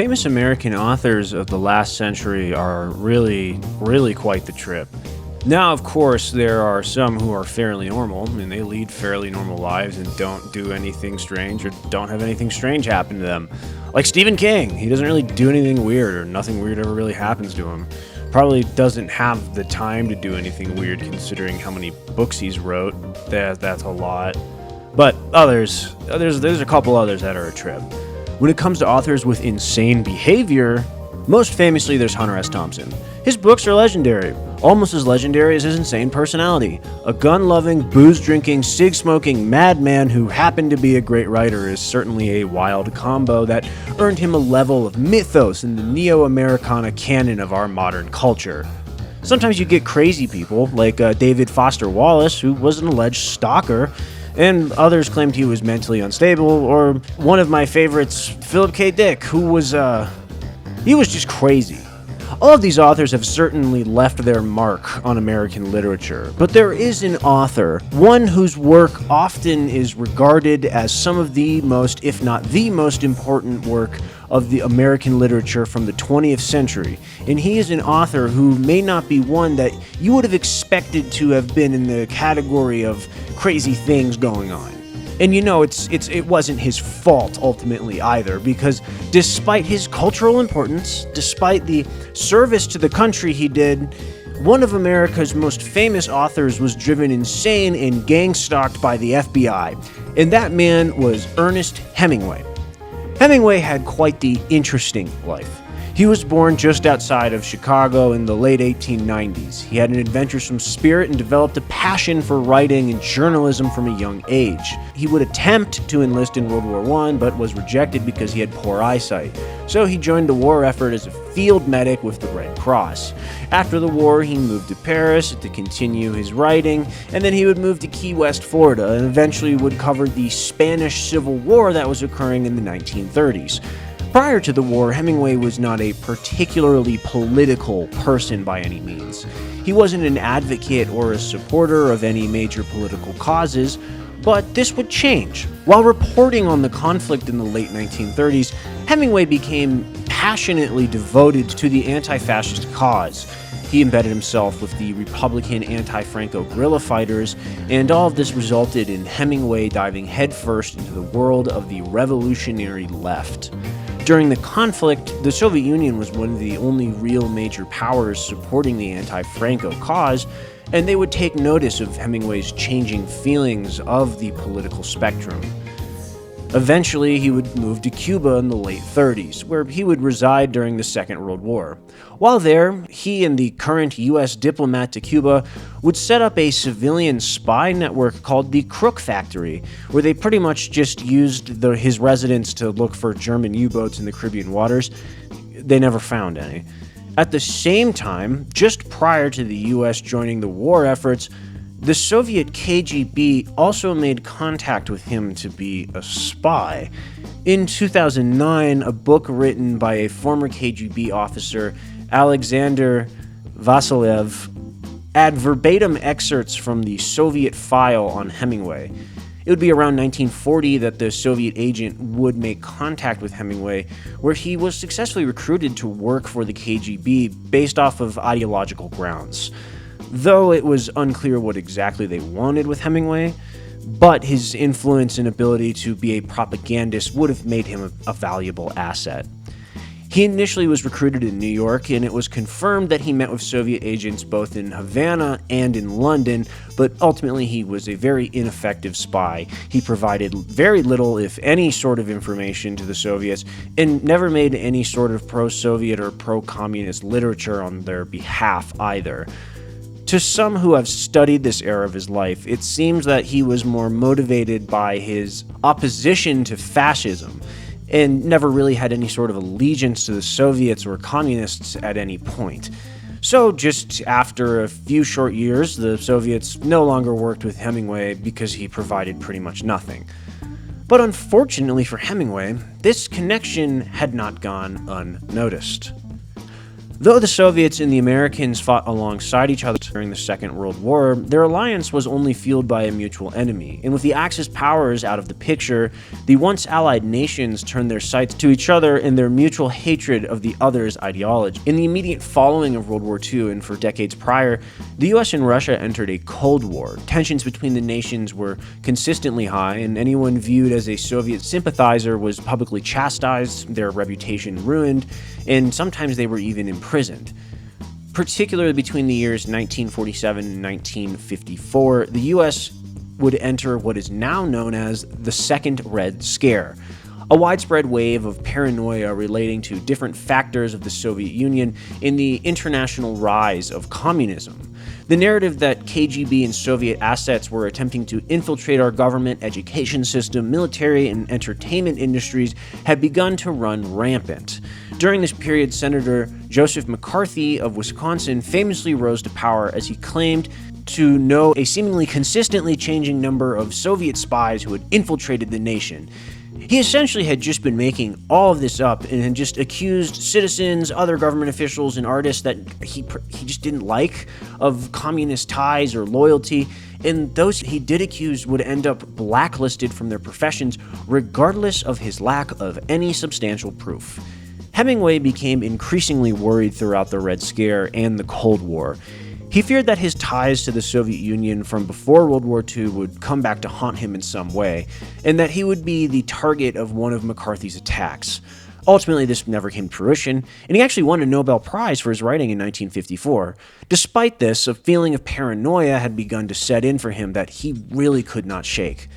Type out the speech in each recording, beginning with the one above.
Famous American authors of the last century are really quite the trip. Now, of course, there are some who are fairly normal, and they lead fairly normal lives and don't do anything strange or don't have anything strange happen to them. Like Stephen King, he doesn't really do anything weird, or nothing weird ever really happens to him. Probably doesn't have the time to do anything weird considering how many books he's wrote. That's a lot. But there's a couple others that are a trip. When it comes to authors with insane behavior, most famously there's Hunter S. Thompson. His books are legendary, almost as legendary as his insane personality. A gun-loving, booze-drinking, cig-smoking madman who happened to be a great writer is certainly a wild combo that earned him a level of mythos in the neo-Americana canon of our modern culture. Sometimes you get crazy people, like David Foster Wallace, who was an alleged stalker, and others claimed he was mentally unstable, or one of my favorites, Philip K. Dick, who was he was just crazy. All of these authors have certainly left their mark on American literature, but there is an author, one whose work often is regarded as some of the most, if not the most important work of the American literature from the 20th century, and he is an author who may not be one that you would have expected to have been in the category of crazy things going on. And you know, it wasn't his fault ultimately either, because despite his cultural importance, despite the service to the country he did, one of America's most famous authors was driven insane and gang-stalked by the FBI, and that man was Ernest Hemingway. Hemingway had quite the interesting life. He was born just outside of Chicago in the late 1890s. He had an adventuresome spirit and developed a passion for writing and journalism from a young age. He would attempt to enlist in World War I, but was rejected because he had poor eyesight. So he joined the war effort as a field medic with the Red Cross. After the war, he moved to Paris to continue his writing, and then he would move to Key West, Florida, and eventually would cover the Spanish Civil War that was occurring in the 1930s. Prior to the war, Hemingway was not a particularly political person by any means. He wasn't an advocate or a supporter of any major political causes, but this would change. While reporting on the conflict in the late 1930s, Hemingway became passionately devoted to the anti-fascist cause. He embedded himself with the Republican anti-Franco guerrilla fighters, and all of this resulted in Hemingway diving headfirst into the world of the revolutionary left. During the conflict, the Soviet Union was one of the only real major powers supporting the anti-Franco cause, and they would take notice of Hemingway's changing feelings of the political spectrum. Eventually, he would move to Cuba in the late 30s, where he would reside during the Second World War. While there, he and the current U.S. diplomat to Cuba would set up a civilian spy network called the Crook Factory, where they pretty much just used his residence to look for German U-boats in the Caribbean waters. They never found any. At the same time, just prior to the U.S. joining the war efforts, the Soviet KGB also made contact with him to be a spy. In 2009, a book written by a former KGB officer, Alexander Vasilyev, had verbatim excerpts from the Soviet file on Hemingway. It would be around 1940 that the Soviet agent would make contact with Hemingway, where he was successfully recruited to work for the KGB based off of ideological grounds. Though it was unclear what exactly they wanted with Hemingway, but his influence and ability to be a propagandist would have made him a valuable asset. He initially was recruited in New York, and it was confirmed that he met with Soviet agents both in Havana and in London, but ultimately he was a very ineffective spy. He provided very little, if any, sort of information to the Soviets, and never made any sort of pro-Soviet or pro-communist literature on their behalf either. To some who have studied this era of his life, it seems that he was more motivated by his opposition to fascism, and never really had any sort of allegiance to the Soviets or communists at any point. So just after a few short years, the Soviets no longer worked with Hemingway because he provided pretty much nothing. But unfortunately for Hemingway, this connection had not gone unnoticed. Though the Soviets and the Americans fought alongside each other during the Second World War, their alliance was only fueled by a mutual enemy, and with the Axis powers out of the picture, the once allied nations turned their sights to each other in their mutual hatred of the other's ideology. In the immediate following of World War II, and for decades prior, the US and Russia entered a Cold War. Tensions between the nations were consistently high, and anyone viewed as a Soviet sympathizer was publicly chastised, their reputation ruined, and sometimes they were even imprisoned. Particularly between the years 1947 and 1954, the US would enter what is now known as the Second Red Scare, a widespread wave of paranoia relating to different factors of the Soviet Union in the international rise of communism. The narrative that KGB and Soviet assets were attempting to infiltrate our government, education system, military, and entertainment industries had begun to run rampant. During this period, Senator Joseph McCarthy of Wisconsin famously rose to power as he claimed to know a seemingly consistently changing number of Soviet spies who had infiltrated the nation. He essentially had just been making all of this up and had just accused citizens, other government officials, and artists that he just didn't like of communist ties or loyalty, and those he did accuse would end up blacklisted from their professions regardless of his lack of any substantial proof. Hemingway became increasingly worried throughout the Red Scare and the Cold War. He feared that his ties to the Soviet Union from before World War II would come back to haunt him in some way, and that he would be the target of one of McCarthy's attacks. Ultimately, this never came to fruition, and he actually won a Nobel Prize for his writing in 1954. Despite this, a feeling of paranoia had begun to set in for him that he really could not shake.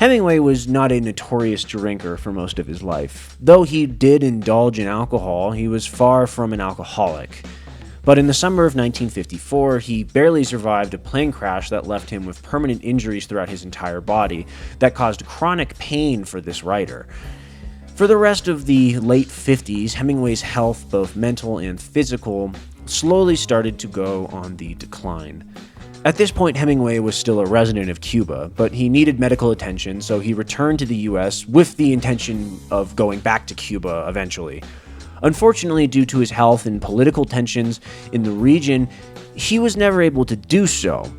Hemingway was not a notorious drinker for most of his life. Though he did indulge in alcohol, he was far from an alcoholic. But in the summer of 1954, he barely survived a plane crash that left him with permanent injuries throughout his entire body that caused chronic pain for this writer. For the rest of the late 50s, Hemingway's health, both mental and physical, slowly started to go on the decline. At this point, Hemingway was still a resident of Cuba, but he needed medical attention, so he returned to the US with the intention of going back to Cuba eventually. Unfortunately, due to his health and political tensions in the region, he was never able to do so.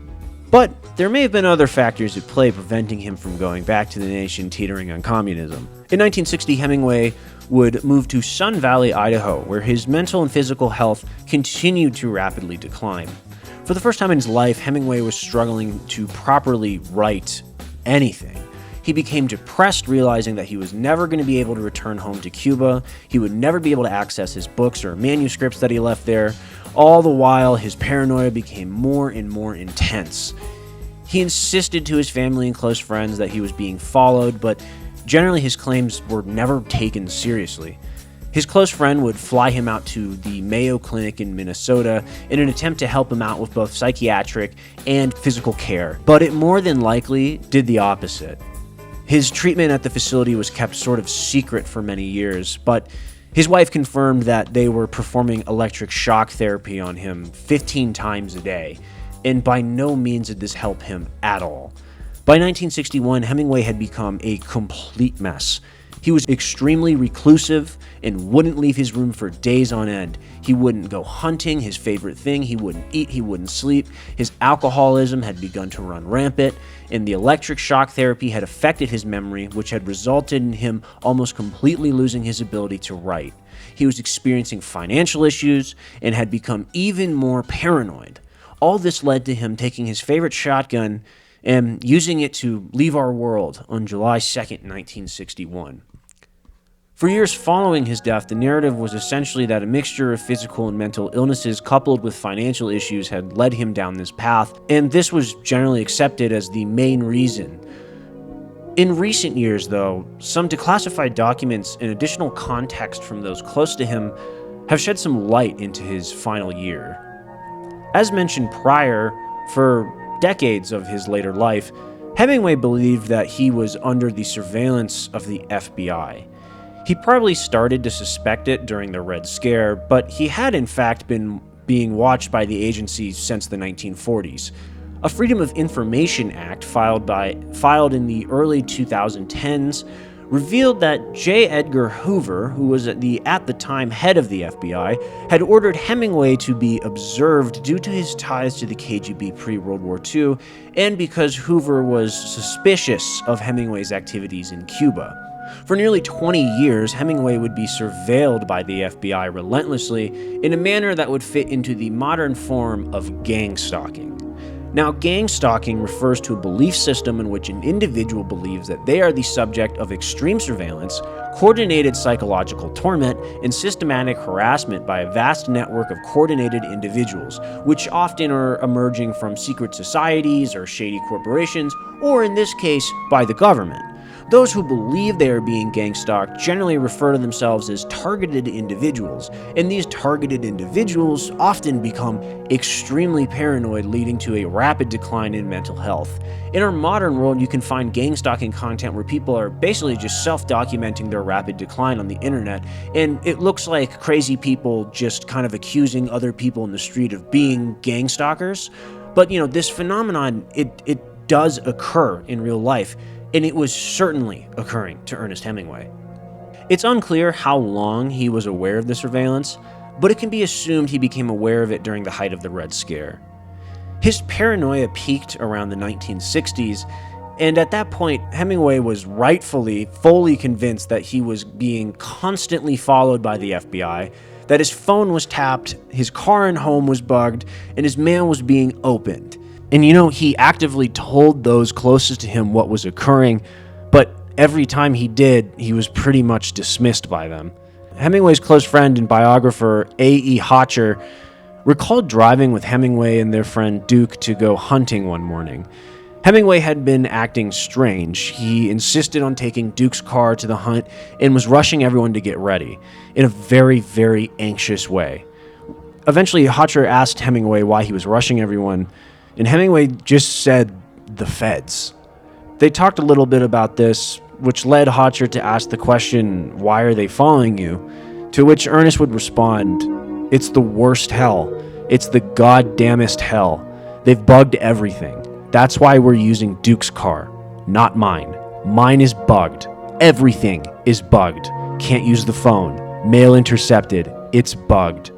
But there may have been other factors at play preventing him from going back to the nation teetering on communism. In 1960, Hemingway would move to Sun Valley, Idaho, where his mental and physical health continued to rapidly decline. For the first time in his life, Hemingway was struggling to properly write anything. He became depressed, realizing that he was never going to be able to return home to Cuba. He would never be able to access his books or manuscripts that he left there. All the while, his paranoia became more and more intense. He insisted to his family and close friends that he was being followed, but generally his claims were never taken seriously. His close friend would fly him out to the Mayo Clinic in Minnesota in an attempt to help him out with both psychiatric and physical care, but it more than likely did the opposite. His treatment at the facility was kept sort of secret for many years, but his wife confirmed that they were performing electric shock therapy on him 15 times a day, and by no means did this help him at all. By 1961, Hemingway had become a complete mess. He was extremely reclusive and wouldn't leave his room for days on end. He wouldn't go hunting, his favorite thing. He wouldn't eat, he wouldn't sleep. His alcoholism had begun to run rampant, and the electric shock therapy had affected his memory, which had resulted in him almost completely losing his ability to write. He was experiencing financial issues and had become even more paranoid. All this led to him taking his favorite shotgun and using it to leave our world on July 2nd, 1961. For years following his death, the narrative was essentially that a mixture of physical and mental illnesses coupled with financial issues had led him down this path, and this was generally accepted as the main reason. In recent years, though, some declassified documents and additional context from those close to him have shed some light into his final year. As mentioned prior, for decades of his later life, Hemingway believed that he was under the surveillance of the FBI. He probably started to suspect it during the Red Scare, but he had in fact been being watched by the agency since the 1940s. A Freedom of Information Act filed in the early 2010s revealed that J. Edgar Hoover, who was at the time head of the FBI, had ordered Hemingway to be observed due to his ties to the KGB pre-World War II, and because Hoover was suspicious of Hemingway's activities in Cuba. For nearly 20 years, Hemingway would be surveilled by the FBI relentlessly in a manner that would fit into the modern form of gang stalking. Now, gang stalking refers to a belief system in which an individual believes that they are the subject of extreme surveillance, coordinated psychological torment, and systematic harassment by a vast network of coordinated individuals, which often are emerging from secret societies or shady corporations, or in this case, by the government. Those who believe they are being gang-stalked generally refer to themselves as targeted individuals, and these targeted individuals often become extremely paranoid, leading to a rapid decline in mental health. In our modern world, you can find gang-stalking content where people are basically just self-documenting their rapid decline on the internet, and it looks like crazy people just kind of accusing other people in the street of being gang-stalkers. But, this phenomenon, it does occur in real life, and it was certainly occurring to Ernest Hemingway. It's unclear how long he was aware of the surveillance, but it can be assumed he became aware of it during the height of the Red Scare. His paranoia peaked around the 1960s, and at that point, Hemingway was rightfully fully convinced that he was being constantly followed by the FBI, that his phone was tapped, his car and home was bugged, and his mail was being opened. And he actively told those closest to him what was occurring, but every time he did, he was pretty much dismissed by them. Hemingway's close friend and biographer, A.E. Hotcher, recalled driving with Hemingway and their friend Duke to go hunting one morning. Hemingway had been acting strange. He insisted on taking Duke's car to the hunt and was rushing everyone to get ready, in a very, very anxious way. Eventually, Hotcher asked Hemingway why he was rushing everyone, and Hemingway just said, "The feds." They talked a little bit about this, which led Hotcher to ask the question, "Why are they following you?" To which Ernest would respond, "It's the worst hell. It's the goddamnest hell. They've bugged everything. That's why we're using Duke's car, not mine. Mine is bugged. Everything is bugged. Can't use the phone. Mail intercepted. It's bugged."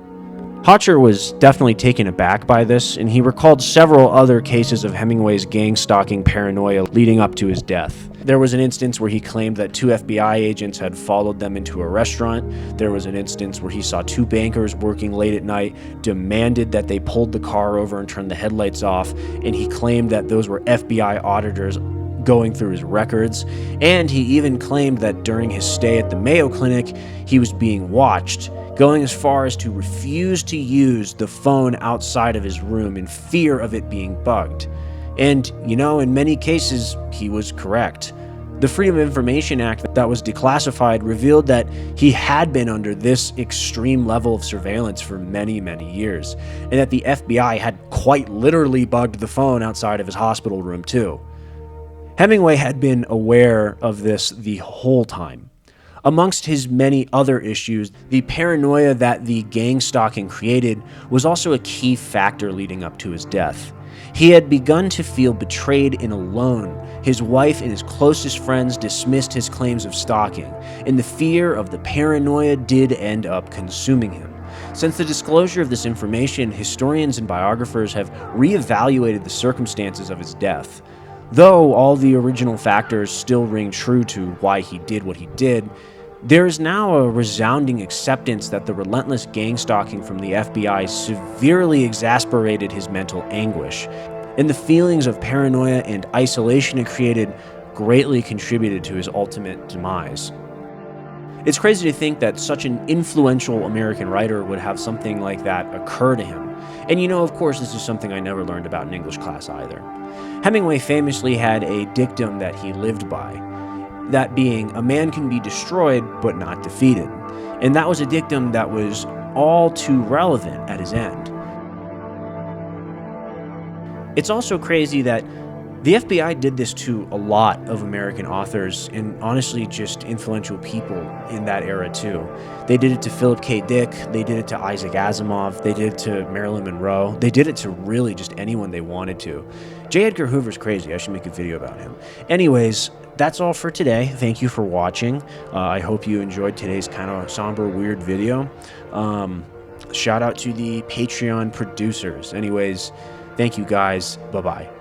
Hotcher was definitely taken aback by this, and he recalled several other cases of Hemingway's gang-stalking paranoia leading up to his death. There was an instance where he claimed that 2 FBI agents had followed them into a restaurant. There was an instance where he saw 2 bankers working late at night, demanded that they pulled the car over and turned the headlights off, and he claimed that those were FBI auditors going through his records, and he even claimed that during his stay at the Mayo Clinic, he was being watched, going as far as to refuse to use the phone outside of his room in fear of it being bugged. And, in many cases, he was correct. The Freedom of Information Act that was declassified revealed that he had been under this extreme level of surveillance for many, many years, and that the FBI had quite literally bugged the phone outside of his hospital room too. Hemingway had been aware of this the whole time. Amongst his many other issues, the paranoia that the gang stalking created was also a key factor leading up to his death. He had begun to feel betrayed and alone. His wife and his closest friends dismissed his claims of stalking, and the fear of the paranoia did end up consuming him. Since the disclosure of this information, historians and biographers have reevaluated the circumstances of his death. Though all the original factors still ring true to why he did what he did, there is now a resounding acceptance that the relentless gang stalking from the FBI severely exasperated his mental anguish, and the feelings of paranoia and isolation it created greatly contributed to his ultimate demise. It's crazy to think that such an influential American writer would have something like that occur to him. And of course, this is something I never learned about in English class either. Hemingway famously had a dictum that he lived by, that being, a man can be destroyed but not defeated. And that was a dictum that was all too relevant at his end. It's also crazy that the FBI did this to a lot of American authors and honestly just influential people in that era too. They did it to Philip K. Dick, they did it to Isaac Asimov, they did it to Marilyn Monroe, they did it to really just anyone they wanted to. J. Edgar Hoover's crazy, I should make a video about him. Anyways, that's all for today. Thank you for watching. I hope you enjoyed today's kind of somber, weird video. Shout out to the Patreon producers. Anyways, thank you guys. Bye-bye.